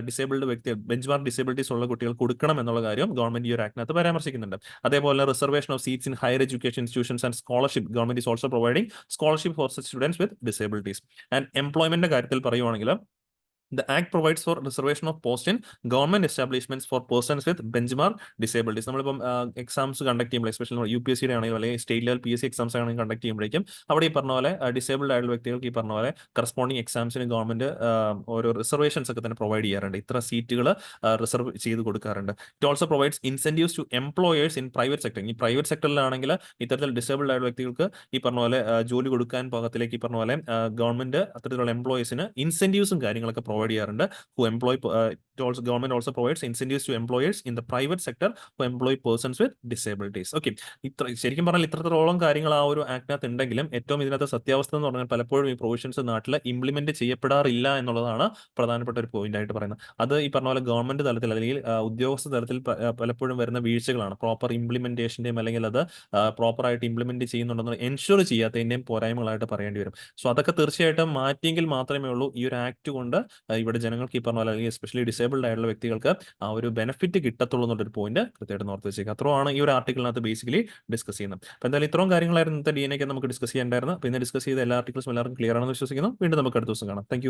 disabled വ്യക്തി benchmark disabilities ഉള്ള കുട്ടികൾക്ക് കൊടുക്കണം എന്നുള്ള കാര്യം ഗവൺമെന്റ് ഈ ഒരു ആക്ടിനകത്ത് പരാമർശിക്കുന്നുണ്ട്. അതേപോലെ reservation of seats in higher education institutions and scholarship. Government is also providing scholarship for such students with disabilities. And എംപ്ലോയ്മെന്റിന്റെ കാര്യത്തിൽ പറയുവാണെങ്കിൽ the act provides for reservation of post in government establishments for persons with benchmark disabilities. നമ്മളിപ്പം exams conduct ചെയ്യുമ്പോൾ especially UPSC-യുടെ ആണെങ്കിലും അല്ലെങ്കിൽ state level PSC exams ആണെങ്കിൽ conduct ചെയ്യുമ്പോഴേക്കും അവിടെ ഈ പറഞ്ഞ പോലെ ഡിസേബിൾഡ് ആയിട്ടുള്ള വ്യക്തികൾക്ക് ഈ പറഞ്ഞ പോലെ കറസ്പോണ്ടിങ് എക്സാംസിന് ഗവൺമെന്റ് ഓരോ റിസർവേഷൻസ് ഒക്കെ തന്നെ പ്രൊവൈഡ് ചെയ്യാറുണ്ട്. ഇത്ര സീറ്റുകൾ റിസർവ് ചെയ്ത് കൊടുക്കാറുണ്ട്. It also provides incentives to employers in private sector. ഈ പ്രൈവറ്റ് സെക്ടറിലാണെങ്കിൽ ഇത്തരത്തിൽ ഡിസേബിൾഡ് ആയിട്ടുള്ള വ്യക്തികൾക്ക് ഈ പറഞ്ഞ പോലെ ജോലി കൊടുക്കാൻ പാകത്തിലേക്ക് ഈ പറഞ്ഞ പോലെ ഗവൺമെന്റ് അത്തരത്തിലുള്ള എംപ്ലോയീസിന് ഇൻസെന്റീവ്സും കാര്യങ്ങളൊക്കെ പ്രൊവൈഡ് ചെയ്യാറുണ്ട്. Who employ government also provides incentives to employers in the private sector who employ persons with disabilities. Okay, ശരിക്കും പറഞ്ഞാൽ ഇത്രത്തോളം കാര്യങ്ങൾ ആ ഒരു ആക്ടിനകത്ത് ഉണ്ടെങ്കിലും ഏറ്റവും ഇതിനകത്ത് സത്യാവസ്ഥ എന്ന് പറഞ്ഞാൽ പലപ്പോഴും ഈ പ്രൊവിഷൻസ് നാട്ടിൽ ഇംപ്ലിമെന്റ് ചെയ്യപ്പെടാറില്ല എന്നുള്ളതാണ് പ്രധാനപ്പെട്ട ഒരു പോയിന്റ് ആയിട്ട് പറയുന്നത്. അത് ഈ പറഞ്ഞ പോലെ ഗവൺമെന്റ് തലത്തിൽ അല്ലെങ്കിൽ ഉദ്യോഗസ്ഥ തലത്തിൽ പലപ്പോഴും വരുന്ന വീഴ്ചകളാണ്. പ്രോപ്പർ ഇംപ്ലിമെന്റേഷന്റെയും അല്ലെങ്കിൽ അത് പ്രോപ്പറായിട്ട് ഇംപ്ലിമെന്റ് ചെയ്യുന്നുണ്ടെന്ന് എൻഷുർ ചെയ്യാത്തതിന്റെയും പോരായ്മകളായിട്ട് പറയേണ്ടി വരും. സോ അതൊക്കെ തീർച്ചയായിട്ടും മാറ്റിയെങ്കിൽ മാത്രമേ ഉള്ളൂ ഈ ഒരു ആക്ട് കൊണ്ട് ഇവിടെ ജനങ്ങൾക്ക് ഈ പറഞ്ഞ പോലെ അല്ലെങ്കിൽ എസ്പെഷ്യലി ഡിസേബിൾഡ് ആയിട്ടുള്ള വ്യക്തികൾക്ക് ആ ഒരു ബെനിഫിറ്റ് കിട്ടത്തുള്ളൂ എന്നുള്ളൊരു പോയിന്റ് കൃത്യമായിട്ട് ഓർത്ത് വെച്ചേക്കുക. അത്രയാണ് ഈ ഒരു ആർട്ടിക്കിളിനകത്ത് ബേസിക്കലി ഡിസ്കസ് ചെയ്യുന്നത്. അപ്പോൾ എന്തായാലും ഇത്രയും കാര്യങ്ങളായിരുന്നു ഇന്നത്തെ DNA നമുക്ക് ഡിസ്കസ് ചെയ്യേണ്ടായിരുന്നു. അപ്പോൾ ഇന്ന് ഡിസ്കസ് ചെയ്ത എല്ലാ ആർട്ടിക്കിൾസും എല്ലാവർക്കും ക്ലിയർ ആണെന്ന് വിശ്വസിക്കുന്നു. വീണ്ടും നമുക്ക് അടുത്ത ദിവസം കാണാം. താങ്ക്